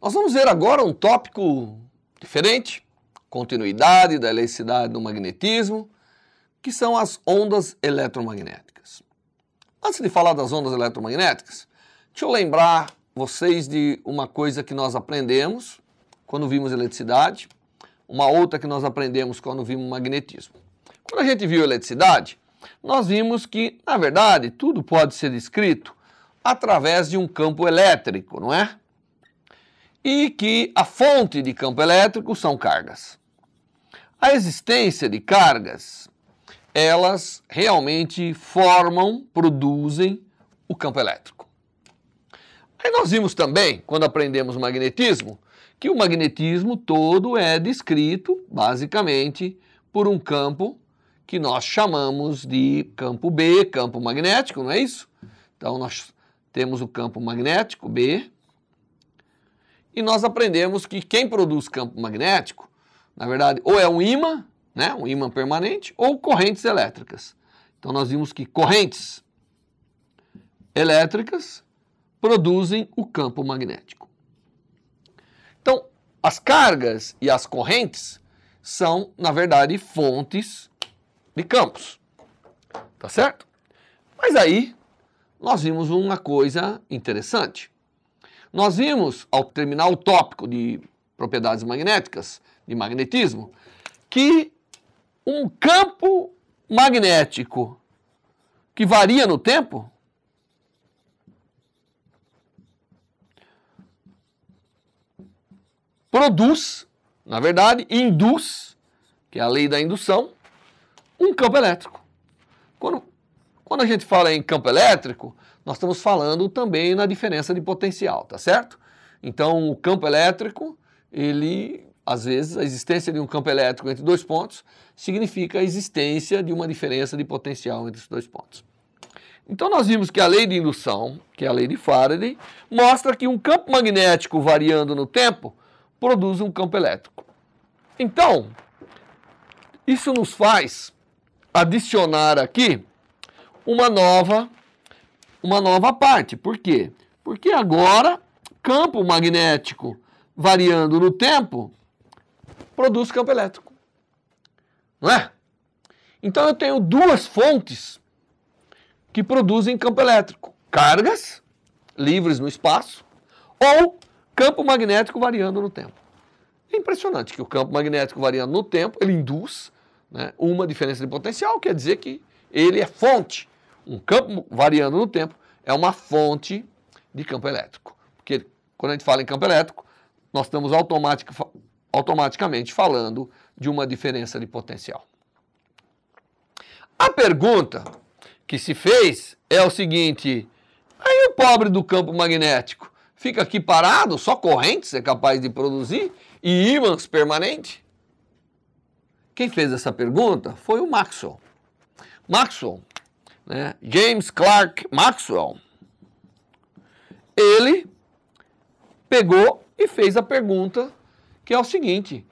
Nós vamos ver agora um tópico diferente, continuidade da eletricidade no magnetismo, que são as ondas eletromagnéticas. Antes de falar das ondas eletromagnéticas, deixa eu lembrar vocês de uma coisa que nós aprendemos quando vimos eletricidade, uma outra que nós aprendemos quando vimos magnetismo. Quando a gente viu eletricidade, nós vimos que, na verdade, tudo pode ser descrito através de um campo elétrico, não é? E que a fonte de campo elétrico são cargas. A existência de cargas, elas realmente formam, produzem o campo elétrico. Aí nós vimos também, quando aprendemos magnetismo, que o magnetismo todo é descrito, basicamente, por um campo que nós chamamos de campo B, campo magnético, não é isso? Então nós temos o campo magnético, B, e nós aprendemos que quem produz campo magnético, na verdade, ou é um ímã, né, um ímã permanente, ou correntes elétricas. Então nós vimos que correntes elétricas produzem o campo magnético. Então, as cargas e as correntes são, na verdade, fontes de campos. Tá certo? Mas aí, nós vimos uma coisa interessante. Nós vimos, ao terminar o tópico de propriedades magnéticas, de magnetismo, que um campo magnético que varia no tempo produz, na verdade, induz, que é a lei da indução, um campo elétrico. Quando a gente fala em campo elétrico, nós estamos falando também na diferença de potencial, tá certo? Então, o campo elétrico, ele, às vezes, a existência de um campo elétrico entre dois pontos significa a existência de uma diferença de potencial entre os dois pontos. Então, nós vimos que a lei de indução, que é a lei de Faraday, mostra que um campo magnético variando no tempo produz um campo elétrico. Então, isso nos faz adicionar aqui uma nova parte. Por quê? Porque agora, campo magnético variando no tempo produz campo elétrico. Não é? Então eu tenho duas fontes que produzem campo elétrico. Cargas livres no espaço ou campo magnético variando no tempo. É impressionante que o campo magnético variando no tempo, ele induz, né, uma diferença de potencial, quer dizer que ele é fonte. Um campo variando no tempo é uma fonte de campo elétrico. Porque quando a gente fala em campo elétrico, nós estamos automaticamente falando de uma diferença de potencial. A pergunta que se fez é o seguinte: aí o pobre do campo magnético fica aqui parado, só correntes é capaz de produzir e ímãs permanentes? Quem fez essa pergunta foi o Maxwell. Maxwell, né? James Clerk Maxwell, ele pegou e fez a pergunta que é o seguinte: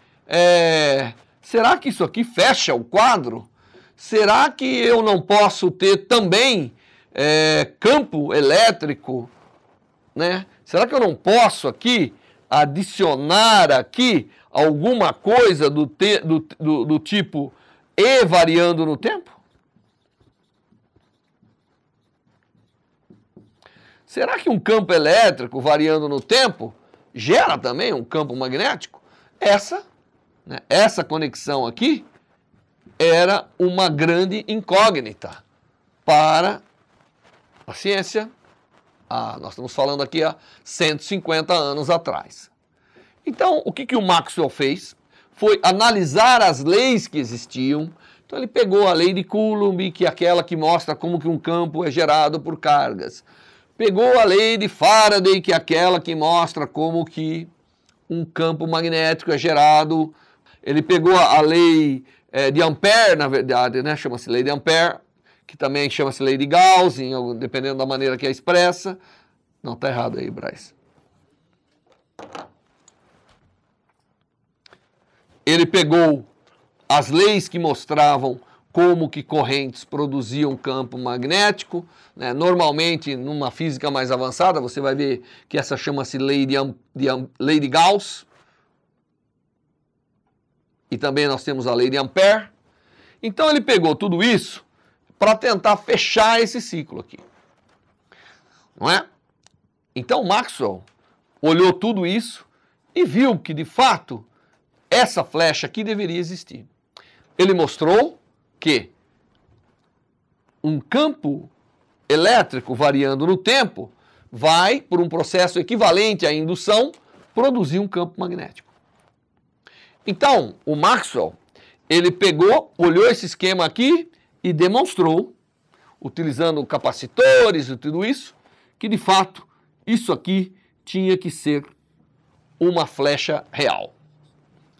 será que isso aqui fecha o quadro? Será que eu não posso ter também campo elétrico, né? Será que eu não posso aqui adicionar aqui alguma coisa do tipo E variando no tempo? Será que um campo elétrico variando no tempo gera também um campo magnético? Essa conexão aqui era uma grande incógnita para a ciência. Nós estamos falando aqui há 150 anos atrás. Então, o que o Maxwell fez foi analisar as leis que existiam. Então, ele pegou a lei de Coulomb, que é aquela que mostra como que um campo é gerado por cargas. Pegou a lei de Faraday, que é aquela que mostra como que um campo magnético é gerado. Ele pegou a lei de Ampère, na verdade, né? Chama-se lei de Ampère, que também chama-se lei de Gauss, dependendo da maneira que é expressa. Não, está errado aí, Braz. ele pegou as leis que mostravam como que correntes produziam campo magnético, né? Normalmente, numa física mais avançada, você vai ver que essa chama-se lei de Gauss. E também nós temos a lei de Ampère. Então ele pegou tudo isso para tentar fechar esse ciclo aqui. Não é? Então Maxwell olhou tudo isso e viu que, de fato, essa flecha aqui deveria existir. Ele mostrou que um campo elétrico variando no tempo vai, por um processo equivalente à indução, produzir um campo magnético. Então, o Maxwell, ele pegou, olhou esse esquema aqui e demonstrou, utilizando capacitores e tudo isso, que de fato isso aqui tinha que ser uma flecha real.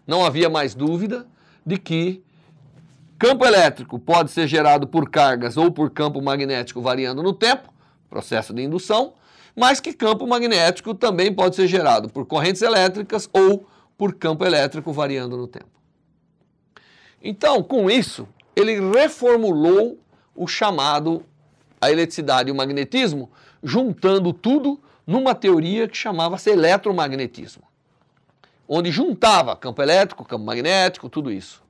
Não havia mais dúvida de que campo elétrico pode ser gerado por cargas ou por campo magnético variando no tempo, processo de indução, mas que campo magnético também pode ser gerado por correntes elétricas ou por campo elétrico variando no tempo. Então, com isso, ele reformulou o chamado a eletricidade e o magnetismo, juntando tudo numa teoria que chamava-se eletromagnetismo, onde juntava campo elétrico, campo magnético, tudo isso.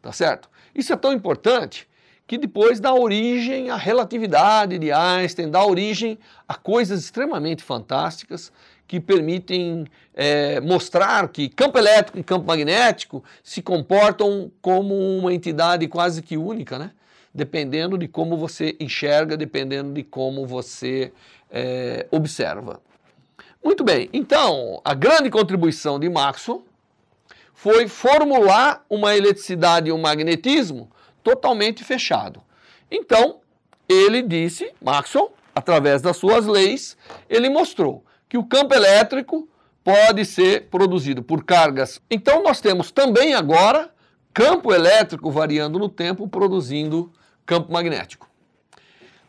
Tá certo? Isso é tão importante que depois dá origem à relatividade de Einstein, dá origem a coisas extremamente fantásticas que permitem mostrar que campo elétrico e campo magnético se comportam como uma entidade quase que única, né? Dependendo de como você enxerga, dependendo de como você observa. Muito bem, então a grande contribuição de Maxwell foi formular uma eletricidade e um magnetismo totalmente fechado. Então, ele disse, Maxwell, através das suas leis, ele mostrou que o campo elétrico pode ser produzido por cargas. Então, nós temos também agora campo elétrico variando no tempo, produzindo campo magnético.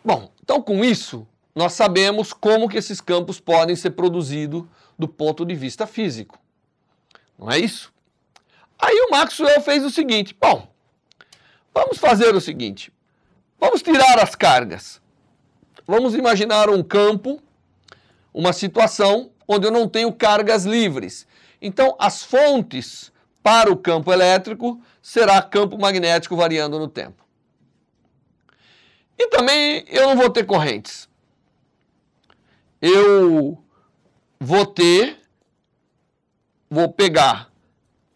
Bom, então com isso, nós sabemos como que esses campos podem ser produzidos do ponto de vista físico. Não é isso? Aí o Maxwell fez o seguinte, bom, vamos fazer o seguinte, vamos tirar as cargas. Vamos imaginar um campo, uma situação onde eu não tenho cargas livres. Então, as fontes para o campo elétrico será campo magnético variando no tempo. E também eu não vou ter correntes. Eu vou pegar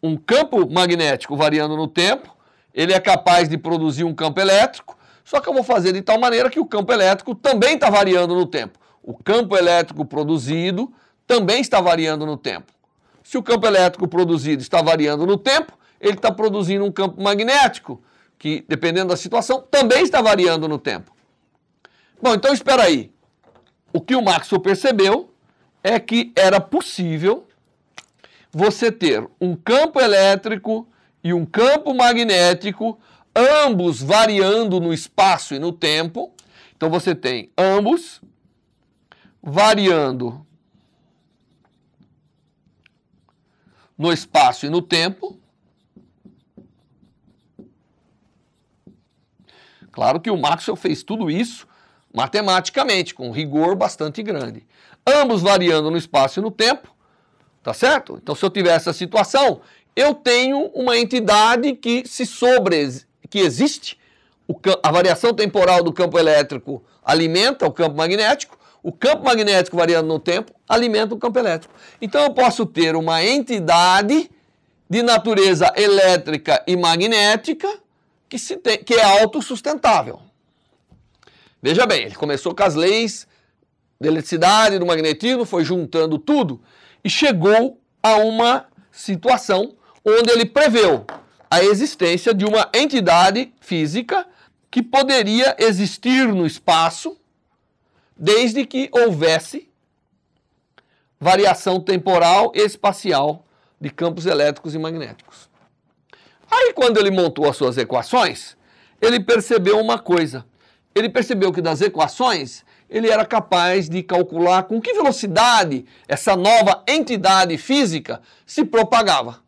um campo magnético variando no tempo, ele é capaz de produzir um campo elétrico, só que eu vou fazer de tal maneira que o campo elétrico também está variando no tempo. O campo elétrico produzido também está variando no tempo. Se o campo elétrico produzido está variando no tempo, ele está produzindo um campo magnético, que, dependendo da situação, também está variando no tempo. Bom, então espera aí. O que o Maxwell percebeu é que era possível você ter um campo elétrico e um campo magnético, ambos variando no espaço e no tempo. Então você tem ambos variando no espaço e no tempo. Claro que o Maxwell fez tudo isso matematicamente, com rigor bastante grande. Ambos variando no espaço e no tempo. Tá certo? Então, se eu tiver essa situação, eu tenho uma entidade que que existe, a variação temporal do campo elétrico alimenta o campo magnético, o campo magnético variando no tempo alimenta o campo elétrico. Então, eu posso ter uma entidade de natureza elétrica e magnética que é autossustentável. Veja bem, ele começou com as leis da eletricidade, do magnetismo, foi juntando tudo, e chegou a uma situação onde ele preveu a existência de uma entidade física que poderia existir no espaço desde que houvesse variação temporal e espacial de campos elétricos e magnéticos. Aí, quando ele montou as suas equações, ele percebeu uma coisa. Ele percebeu que das equações ele era capaz de calcular com que velocidade essa nova entidade física se propagava.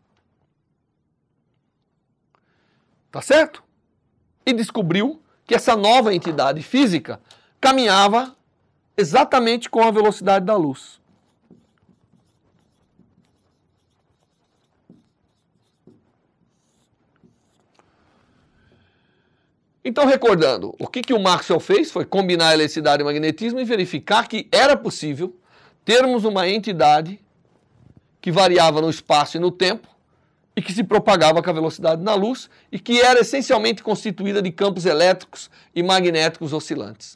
Tá certo? E descobriu que essa nova entidade física caminhava exatamente com a velocidade da luz. Então, recordando, o que o Maxwell fez foi combinar eletricidade e magnetismo e verificar que era possível termos uma entidade que variava no espaço e no tempo e que se propagava com a velocidade da luz e que era essencialmente constituída de campos elétricos e magnéticos oscilantes.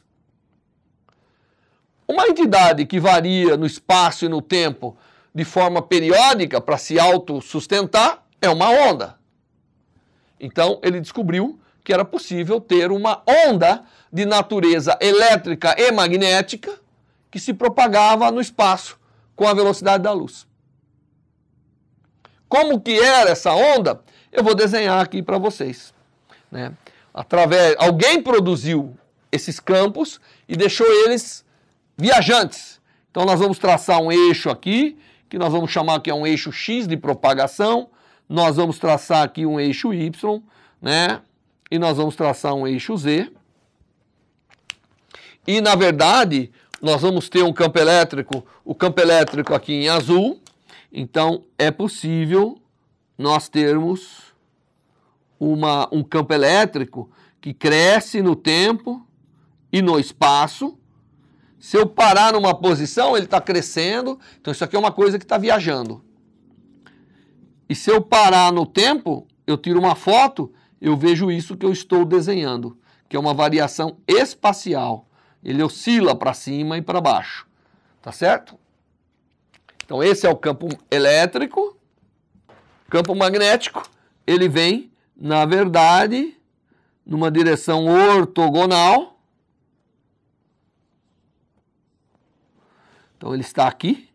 Uma entidade que varia no espaço e no tempo de forma periódica para se autossustentar é uma onda. Então, ele descobriu que era possível ter uma onda de natureza elétrica e magnética que se propagava no espaço com a velocidade da luz. Como que era essa onda? Eu vou desenhar aqui para vocês, né? Alguém produziu esses campos e deixou eles viajantes. Então nós vamos traçar um eixo aqui, que nós vamos chamar que é um eixo X de propagação. Nós vamos traçar aqui um eixo Y, né? E nós vamos traçar um eixo Z. E, na verdade, nós vamos ter um campo elétrico, o campo elétrico aqui em azul. Então, é possível nós termos um campo elétrico que cresce no tempo e no espaço. Se eu parar numa posição, ele está crescendo. Então, isso aqui é uma coisa que está viajando. E se eu parar no tempo, eu tiro uma foto, eu vejo isso que eu estou desenhando, que é uma variação espacial. Ele oscila para cima e para baixo. Tá certo? Então, esse é o campo elétrico. Campo magnético, ele vem, na verdade, numa direção ortogonal. Então, ele está aqui,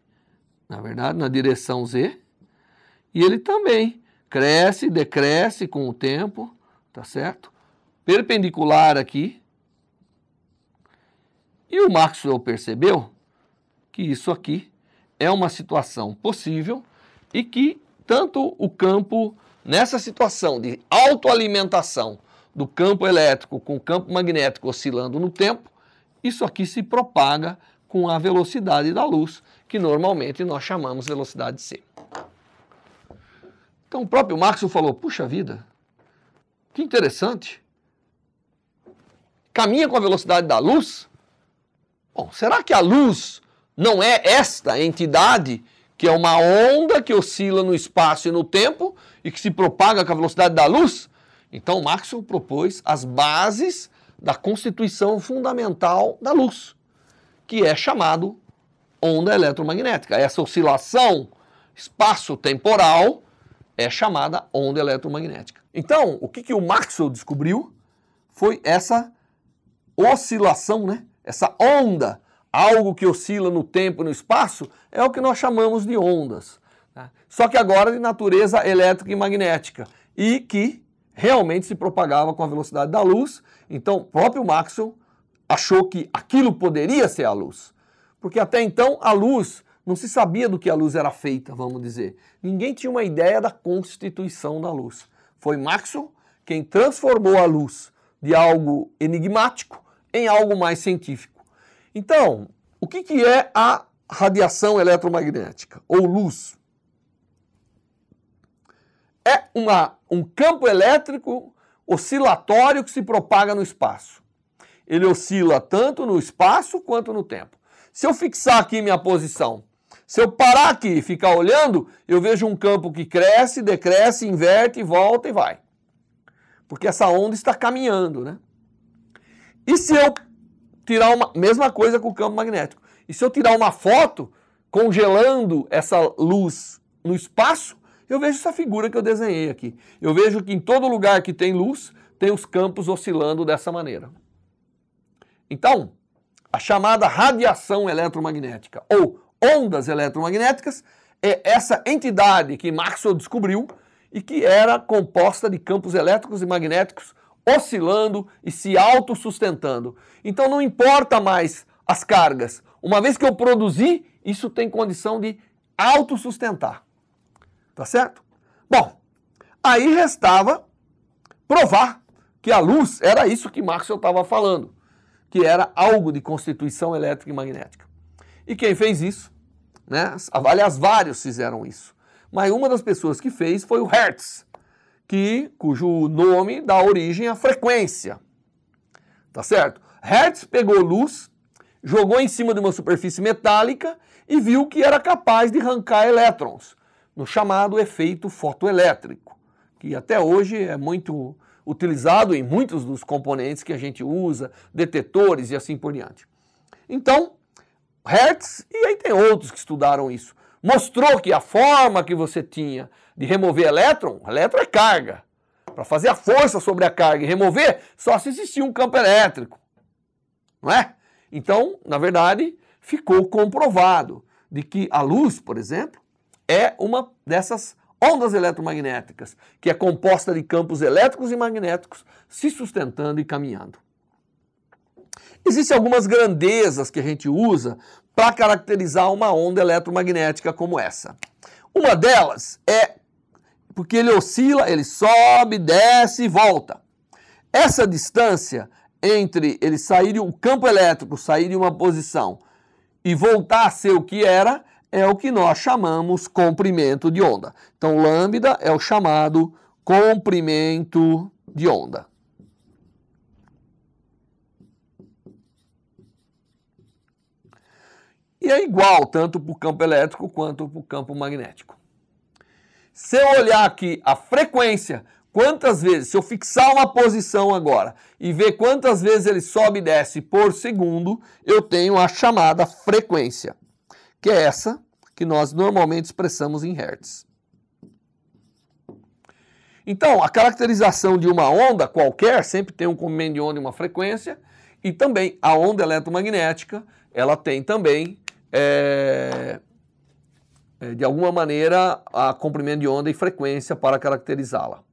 na verdade, na direção Z. E ele também cresce, decresce com o tempo, tá certo? Perpendicular aqui. E o Maxwell percebeu que isso aqui é uma situação possível e que tanto o campo, nessa situação de autoalimentação do campo elétrico com o campo magnético oscilando no tempo, isso aqui se propaga com a velocidade da luz, que normalmente nós chamamos velocidade c. Então o próprio Maxwell falou, puxa vida, que interessante. Caminha com a velocidade da luz? Bom, será que a luz não é esta entidade que é uma onda que oscila no espaço e no tempo e que se propaga com a velocidade da luz? Então Maxwell propôs as bases da constituição fundamental da luz, que é chamado onda eletromagnética. Essa oscilação espaço-temporal é chamada onda eletromagnética. Então, o que o Maxwell descobriu foi essa oscilação, né? Essa onda, algo que oscila no tempo e no espaço, é o que nós chamamos de ondas. Tá? Só que agora de natureza elétrica e magnética, e que realmente se propagava com a velocidade da luz. Então, o próprio Maxwell achou que aquilo poderia ser a luz. Porque até então a luz, não se sabia do que a luz era feita, vamos dizer. Ninguém tinha uma ideia da constituição da luz. Foi Maxwell quem transformou a luz de algo enigmático em algo mais científico. Então, o que é a radiação eletromagnética, ou luz? É um campo elétrico oscilatório que se propaga no espaço. Ele oscila tanto no espaço quanto no tempo. Se eu fixar aqui minha posição, se eu parar aqui e ficar olhando, eu vejo um campo que cresce, decresce, inverte, volta e vai. Porque essa onda está caminhando, né? E se eu tirar uma... Mesma coisa com o campo magnético. E se eu tirar uma foto congelando essa luz no espaço, eu vejo essa figura que eu desenhei aqui. Eu vejo que em todo lugar que tem luz, tem os campos oscilando dessa maneira. Então, a chamada radiação eletromagnética ou ondas eletromagnéticas é essa entidade que Maxwell descobriu e que era composta de campos elétricos e magnéticos oscilando e se autossustentando. Então não importa mais as cargas. Uma vez que eu produzi, isso tem condição de autossustentar. Tá certo? Bom, aí restava provar que a luz era isso que Maxwell estava falando, que era algo de constituição elétrica e magnética. E quem fez isso, né? Aliás, vários fizeram isso, mas uma das pessoas que fez foi o Hertz, cujo nome dá origem à frequência, tá certo? Hertz pegou luz, jogou em cima de uma superfície metálica e viu que era capaz de arrancar elétrons, no chamado efeito fotoelétrico, que até hoje é muito utilizado em muitos dos componentes que a gente usa, detetores e assim por diante. Então, Hertz, e aí tem outros que estudaram isso, mostrou que a forma que você tinha de remover elétron é carga. Para fazer a força sobre a carga e remover, só se existia um campo elétrico, não é? Então, na verdade, ficou comprovado de que a luz, por exemplo, é uma dessas ondas eletromagnéticas, que é composta de campos elétricos e magnéticos se sustentando e caminhando. Existem algumas grandezas que a gente usa para caracterizar uma onda eletromagnética como essa. Uma delas é porque ele oscila, ele sobe, desce e volta. Essa distância entre ele sair, o campo elétrico sair de uma posição e voltar a ser o que era, é o que nós chamamos comprimento de onda. Então, lambda é o chamado comprimento de onda. E é igual tanto para o campo elétrico quanto para o campo magnético. Se eu olhar aqui a frequência, quantas vezes, se eu fixar uma posição agora e ver quantas vezes ele sobe e desce por segundo, eu tenho a chamada frequência, que é essa que nós normalmente expressamos em Hertz. Então, a caracterização de uma onda qualquer sempre tem um comprimento de onda e uma frequência, e também a onda eletromagnética, ela tem também, de alguma maneira, a comprimento de onda e frequência para caracterizá-la.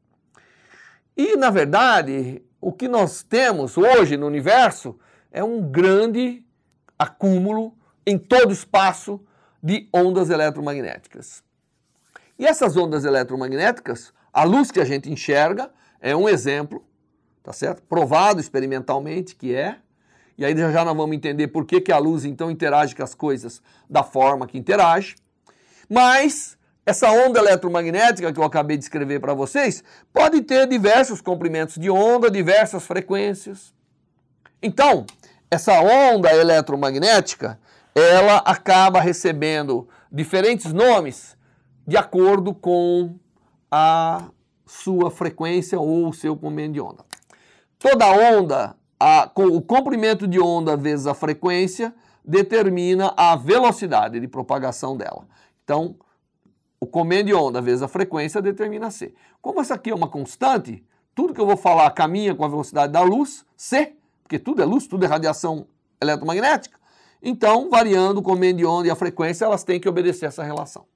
E, na verdade, o que nós temos hoje no universo é um grande acúmulo em todo o espaço de ondas eletromagnéticas. E essas ondas eletromagnéticas, a luz que a gente enxerga é um exemplo, tá certo? Provado experimentalmente que é. E aí já nós vamos entender por que a luz então interage com as coisas da forma que interage. Mas essa onda eletromagnética que eu acabei de escrever para vocês pode ter diversos comprimentos de onda, diversas frequências. Então, essa onda eletromagnética, ela acaba recebendo diferentes nomes de acordo com a sua frequência ou o seu comprimento de onda. Toda onda, o comprimento de onda vezes a frequência, determina a velocidade de propagação dela. Então, o comprimento de onda vezes a frequência determina C. Como essa aqui é uma constante, tudo que eu vou falar caminha com a velocidade da luz, C, porque tudo é luz, tudo é radiação eletromagnética. Então, variando o comprimento de onda e a frequência, elas têm que obedecer essa relação.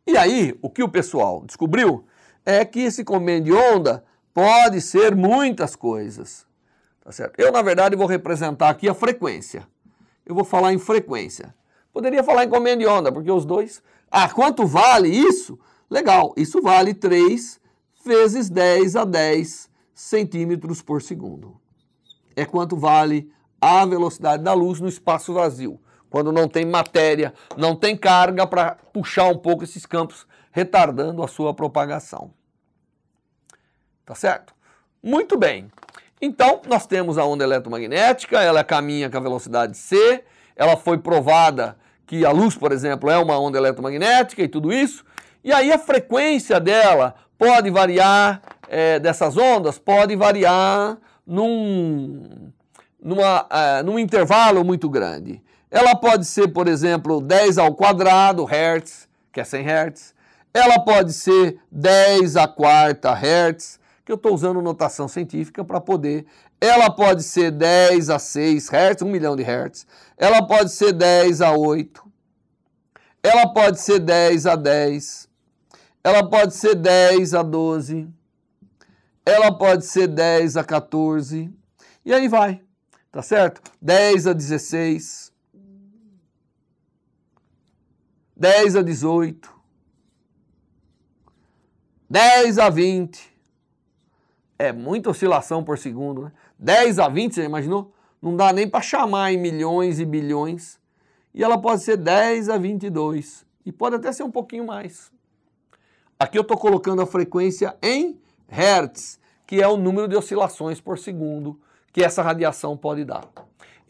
E aí, o que o pessoal descobriu é que esse comprimento de onda pode ser muitas coisas. Tá certo? Eu, na verdade, vou representar aqui a frequência. Eu vou falar em frequência. Poderia falar em comprimento de onda, porque os dois... quanto vale isso? Legal, isso vale 3 vezes 10 a 10 centímetros por segundo. É quanto vale a velocidade da luz no espaço vazio, quando não tem matéria, não tem carga para puxar um pouco esses campos, retardando a sua propagação. Tá certo? Muito bem. Então, nós temos a onda eletromagnética, ela caminha com a velocidade c, ela foi provada que a luz, por exemplo, é uma onda eletromagnética e tudo isso, e aí a frequência dela pode variar, dessas ondas, pode variar num intervalo muito grande. Ela pode ser, por exemplo, 10 ao quadrado Hertz, que é 100 Hertz. Ela pode ser 10 à quarta Hertz, que eu estou usando notação científica para poder. Ela pode ser 10 a 6 Hertz, 1 milhão de Hertz. Ela pode ser 10 a 8. Ela pode ser 10 a 10. Ela pode ser 10 a 12. Ela pode ser 10 a 14. E aí vai, tá certo? 10 a 16. 10 a 18. 10 a 20. É muita oscilação por segundo, né? 10 a 20, você imaginou? Não dá nem para chamar em milhões e bilhões. E ela pode ser 10 a 22. E pode até ser um pouquinho mais. Aqui eu estou colocando a frequência em hertz, que é o número de oscilações por segundo que essa radiação pode dar.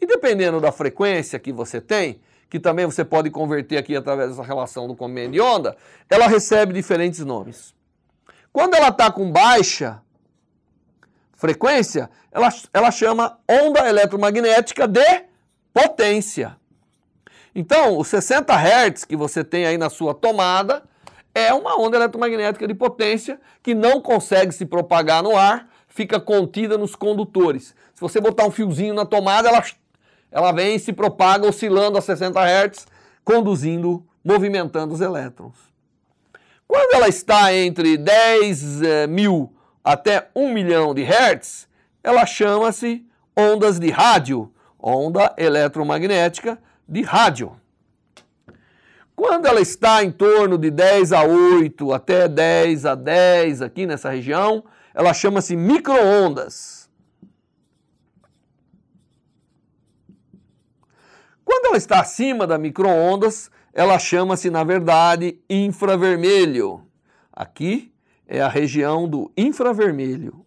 E dependendo da frequência que você tem, que também você pode converter aqui através dessa relação do comprimento de onda, ela recebe diferentes nomes. Quando ela está com baixa frequência, ela chama onda eletromagnética de potência. Então, os 60 Hz que você tem aí na sua tomada é uma onda eletromagnética de potência que não consegue se propagar no ar, fica contida nos condutores. Se você botar um fiozinho na tomada, ela vem e se propaga oscilando a 60 Hz, conduzindo, movimentando os elétrons. Quando ela está entre 10 mil até 1 milhão de Hertz, ela chama-se ondas de rádio, onda eletromagnética de rádio. Quando ela está em torno de 10 a 8 até 10 a 10 aqui nessa região, ela chama-se micro-ondas. Quando ela está acima da micro-ondas, ela chama-se, na verdade, infravermelho. Aqui é a região do infravermelho.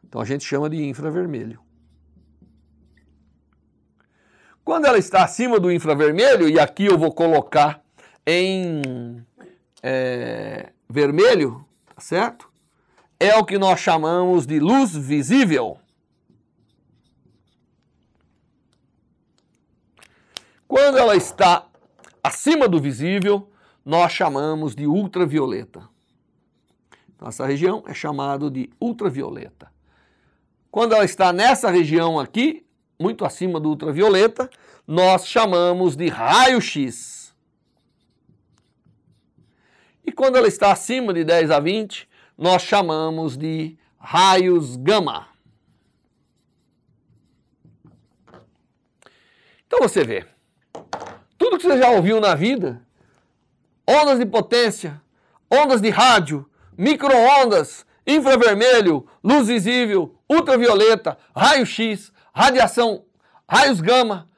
Então a gente chama de infravermelho. Quando ela está acima do infravermelho, e aqui eu vou colocar em vermelho, tá certo? É o que nós chamamos de luz visível. Quando ela está acima do visível, nós chamamos de ultravioleta. Então, essa região é chamada de ultravioleta. Quando ela está nessa região aqui, muito acima do ultravioleta, nós chamamos de raio-x. E quando ela está acima de 10 a 20, nós chamamos de raios gama. Então você vê, tudo que você já ouviu na vida, ondas de potência, ondas de rádio, micro-ondas, infravermelho, luz visível, ultravioleta, raio-x, radiação, raios gama,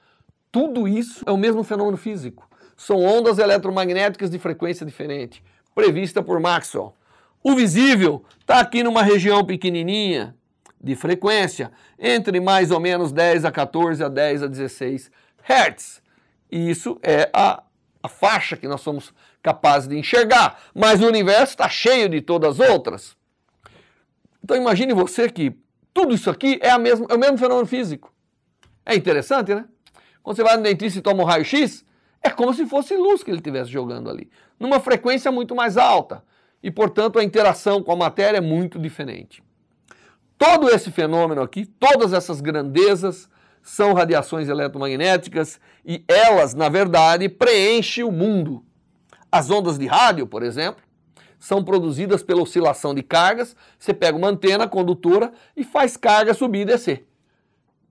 tudo isso é o mesmo fenômeno físico. São ondas eletromagnéticas de frequência diferente, prevista por Maxwell. O visível está aqui numa região pequenininha de frequência, entre mais ou menos 10 a 14 a 10 a 16 Hz. E isso é a faixa que nós somos capazes de enxergar. Mas o universo está cheio de todas as outras. Então imagine você que tudo isso aqui é o mesmo fenômeno físico. É interessante, né? Quando você vai no dentista e toma um raio-x, é como se fosse luz que ele estivesse jogando ali, numa frequência muito mais alta. E, portanto, a interação com a matéria é muito diferente. Todo esse fenômeno aqui, todas essas grandezas, são radiações eletromagnéticas e elas, na verdade, preenchem o mundo. As ondas de rádio, por exemplo, são produzidas pela oscilação de cargas. Você pega uma antena condutora e faz carga subir e descer.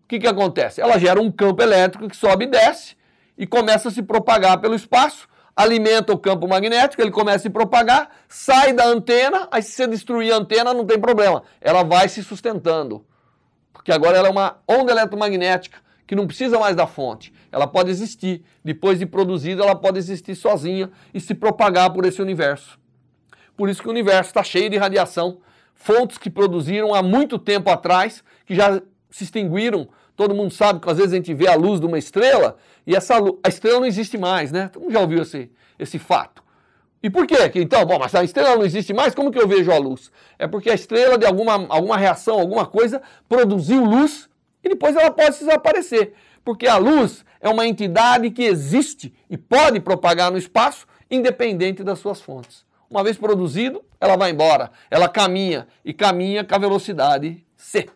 O que acontece? Ela gera um campo elétrico que sobe e desce e começa a se propagar pelo espaço, alimenta o campo magnético, ele começa a se propagar, sai da antena, aí se você destruir a antena não tem problema, ela vai se sustentando. Porque agora ela é uma onda eletromagnética que não precisa mais da fonte. Ela pode existir. Depois de produzida, ela pode existir sozinha e se propagar por esse universo. Por isso que o universo está cheio de radiação. Fontes que produziram há muito tempo atrás, que já se extinguiram. Todo mundo sabe que às vezes a gente vê a luz de uma estrela e a estrela não existe mais, né? Todo mundo já ouviu esse fato. E por quê? Então, bom, mas a estrela não existe mais, como que eu vejo a luz? É porque a estrela, de alguma reação, alguma coisa, produziu luz e depois ela pode desaparecer. Porque a luz é uma entidade que existe e pode propagar no espaço, independente das suas fontes. Uma vez produzido, ela vai embora, ela caminha e caminha com a velocidade c.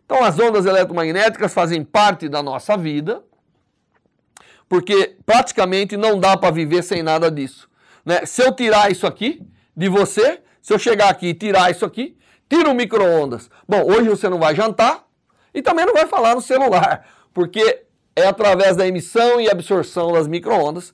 Então as ondas eletromagnéticas fazem parte da nossa vida, porque praticamente não dá para viver sem nada disso. Né? Se eu tirar isso aqui de você, se eu chegar aqui e tirar isso aqui, tira o micro-ondas. Bom, hoje você não vai jantar e também não vai falar no celular, porque é através da emissão e absorção das micro-ondas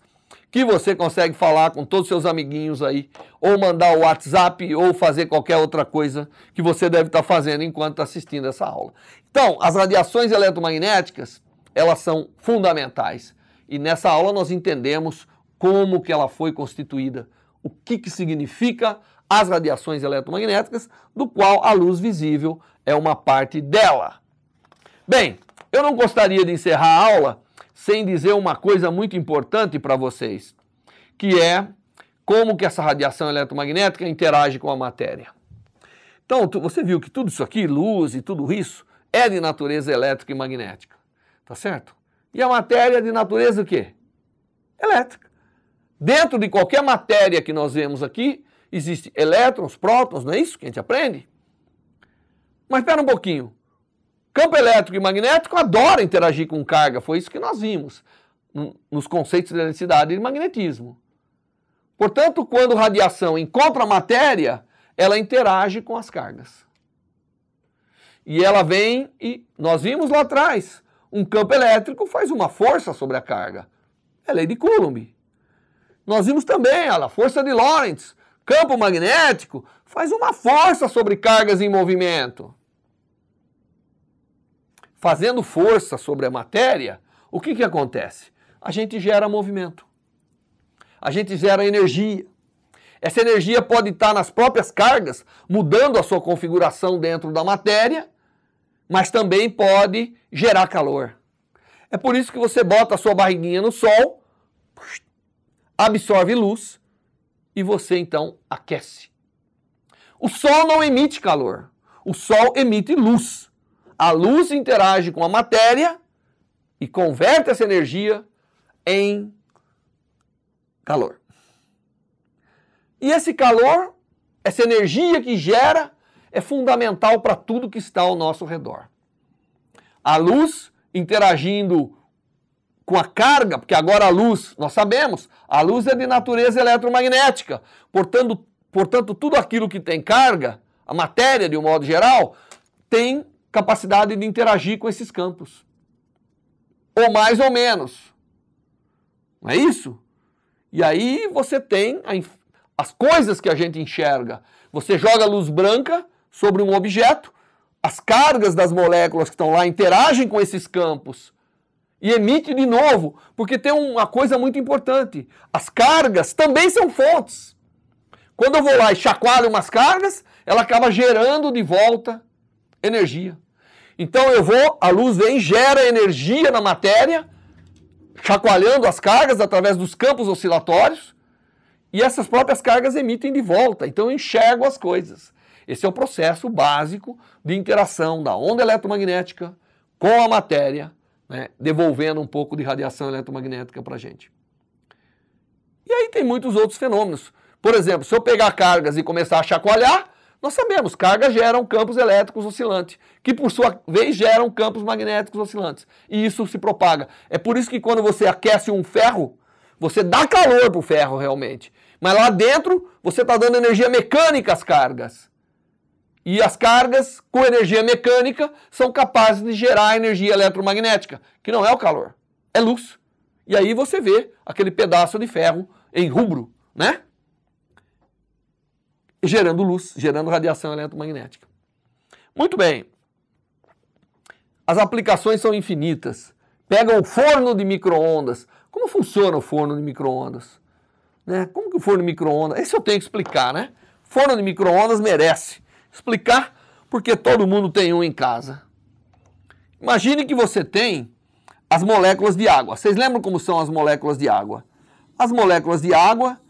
que você consegue falar com todos os seus amiguinhos aí, ou mandar o WhatsApp, ou fazer qualquer outra coisa que você deve estar fazendo enquanto está assistindo essa aula. Então, as radiações eletromagnéticas, elas são fundamentais. E nessa aula nós entendemos como que ela foi constituída, o que significa as radiações eletromagnéticas, do qual a luz visível é uma parte dela. Bem, eu não gostaria de encerrar a aula sem dizer uma coisa muito importante para vocês, que é como que essa radiação eletromagnética interage com a matéria. Então, você viu que tudo isso aqui, luz e tudo isso, é de natureza elétrica e magnética, tá certo? E a matéria é de natureza o quê? Elétrica. Dentro de qualquer matéria que nós vemos aqui, existem elétrons, prótons, não é isso que a gente aprende? Mas espera um pouquinho. Campo elétrico e magnético adora interagir com carga, foi isso que nós vimos nos conceitos de eletricidade e de magnetismo. Portanto, quando radiação encontra a matéria, ela interage com as cargas. E ela vem e, nós vimos lá atrás, um campo elétrico faz uma força sobre a carga. É lei de Coulomb. Nós vimos também a força de Lorentz. Campo magnético faz uma força sobre cargas em movimento. Fazendo força sobre a matéria, o que acontece? A gente gera movimento. A gente gera energia. Essa energia pode estar nas próprias cargas, mudando a sua configuração dentro da matéria, mas também pode gerar calor. É por isso que você bota a sua barriguinha no sol, absorve luz e você então aquece. O sol não emite calor, o sol emite luz. A luz interage com a matéria e converte essa energia em calor. E esse calor, essa energia que gera, é fundamental para tudo que está ao nosso redor. A luz interagindo com a carga, porque agora a luz, nós sabemos, a luz é de natureza eletromagnética. Portanto, tudo aquilo que tem carga, a matéria de um modo geral, tem capacidade de interagir com esses campos. Ou mais ou menos. Não é isso? E aí você tem as coisas que a gente enxerga. Você joga luz branca sobre um objeto, as cargas das moléculas que estão lá interagem com esses campos e emite de novo, porque tem uma coisa muito importante. As cargas também são fontes. Quando eu vou lá e chacoalho umas cargas, ela acaba gerando de volta energia. Então a luz vem, gera energia na matéria, chacoalhando as cargas através dos campos oscilatórios, e essas próprias cargas emitem de volta. Então eu enxergo as coisas. Esse é o processo básico de interação da onda eletromagnética com a matéria, né, devolvendo um pouco de radiação eletromagnética para a gente. E aí tem muitos outros fenômenos. Por exemplo, se eu pegar cargas e começar a chacoalhar, nós sabemos, cargas geram campos elétricos oscilantes, que por sua vez geram campos magnéticos oscilantes. E isso se propaga. É por isso que quando você aquece um ferro, você dá calor para o ferro realmente. Mas lá dentro, você está dando energia mecânica às cargas. E as cargas com energia mecânica são capazes de gerar energia eletromagnética, que não é o calor, é luz. E aí você vê aquele pedaço de ferro em rubro, né? Gerando luz, gerando radiação eletromagnética. Muito bem. As aplicações são infinitas. Pega o forno de micro-ondas. Como funciona o forno de micro-ondas? Né? Como que o forno de micro-ondas... Esse eu tenho que explicar, né? Forno de micro-ondas merece explicar, porque todo mundo tem um em casa. Imagine que você tem as moléculas de água. Vocês lembram como são as moléculas de água? As moléculas de água,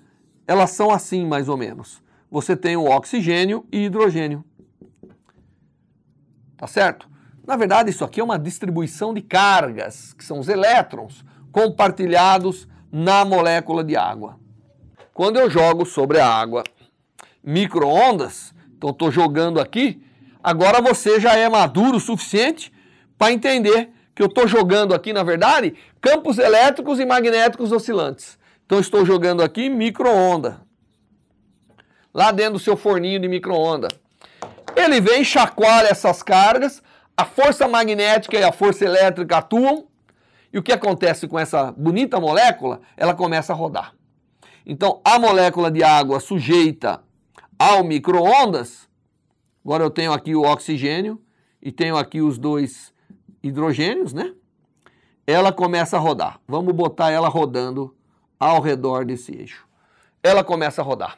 elas são assim mais ou menos. Você tem o oxigênio e hidrogênio. Tá certo? Na verdade, isso aqui é uma distribuição de cargas, que são os elétrons compartilhados na molécula de água. Quando eu jogo sobre a água micro-ondas, então estou jogando aqui, agora você já é maduro o suficiente para entender que eu estou jogando aqui, na verdade, campos elétricos e magnéticos oscilantes. Então estou jogando aqui micro-onda. Lá dentro do seu forninho de micro-onda. Ele vem, chacoalha essas cargas, a força magnética e a força elétrica atuam, E o que acontece com essa bonita molécula? Ela começa a rodar. Então, a molécula de água sujeita ao micro-ondas, agora eu tenho aqui o oxigênio e tenho aqui os dois hidrogênios, né? Ela começa a rodar. Vamos botar ela rodando ao redor desse eixo. Ela começa a rodar.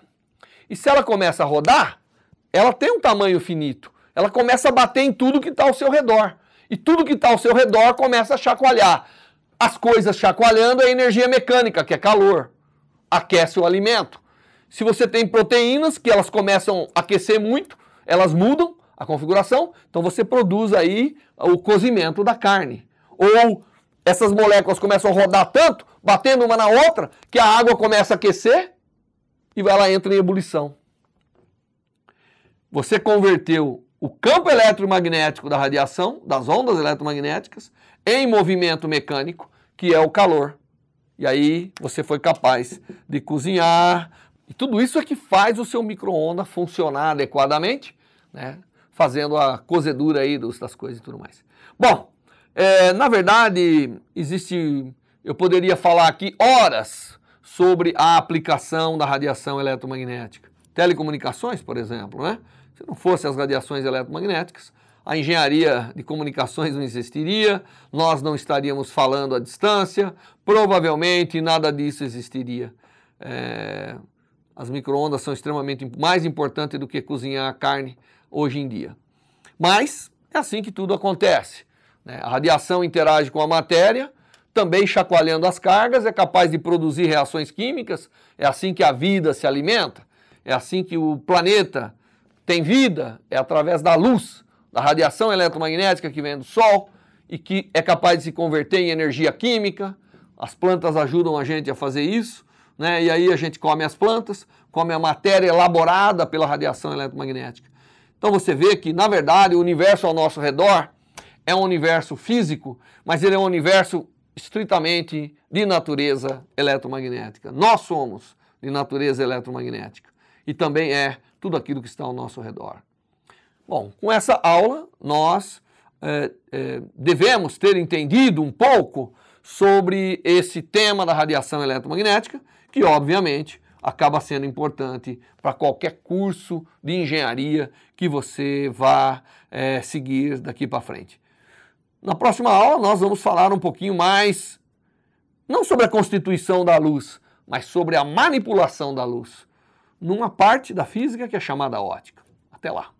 E se ela começa a rodar, ela tem um tamanho finito. Ela começa a bater em tudo que está ao seu redor. E tudo que está ao seu redor começa a chacoalhar. As coisas chacoalhando é energia mecânica, que é calor. Aquece o alimento. Se você tem proteínas que elas começam a aquecer muito, elas mudam a configuração, então você produz aí o cozimento da carne. Ou essas moléculas começam a rodar tanto, batendo uma na outra, que a água começa a aquecer e ela entra em ebulição. Você converteu o campo eletromagnético da radiação, das ondas eletromagnéticas, em movimento mecânico, que é o calor. E aí você foi capaz de cozinhar. E tudo isso é que faz o seu micro-ondas funcionar adequadamente, né? Fazendo a cozedura aí das coisas e tudo mais. Bom, na verdade, eu poderia falar aqui horas sobre a aplicação da radiação eletromagnética. Telecomunicações, por exemplo, né? Se não fossem as radiações eletromagnéticas, a engenharia de comunicações não existiria, nós não estaríamos falando à distância, provavelmente nada disso existiria. As micro-ondas são extremamente mais importantes do que cozinhar a carne hoje em dia. Mas é assim que tudo acontece, né? A radiação interage com a matéria, também chacoalhando as cargas, é capaz de produzir reações químicas, é assim que a vida se alimenta, é assim que o planeta tem vida, é através da luz, da radiação eletromagnética que vem do Sol e que é capaz de se converter em energia química. As plantas ajudam a gente a fazer isso, né? E aí a gente come as plantas, come a matéria elaborada pela radiação eletromagnética. Então você vê que, na verdade, o universo ao nosso redor é um universo físico, mas ele é um universo estritamente de natureza eletromagnética. Nós somos de natureza eletromagnética e também é tudo aquilo que está ao nosso redor. Bom, com essa aula nós devemos ter entendido um pouco sobre esse tema da radiação eletromagnética, que obviamente acaba sendo importante para qualquer curso de engenharia que você vá seguir daqui para frente. Na próxima aula nós vamos falar um pouquinho mais, não sobre a constituição da luz, mas sobre a manipulação da luz, numa parte da física que é chamada ótica. Até lá!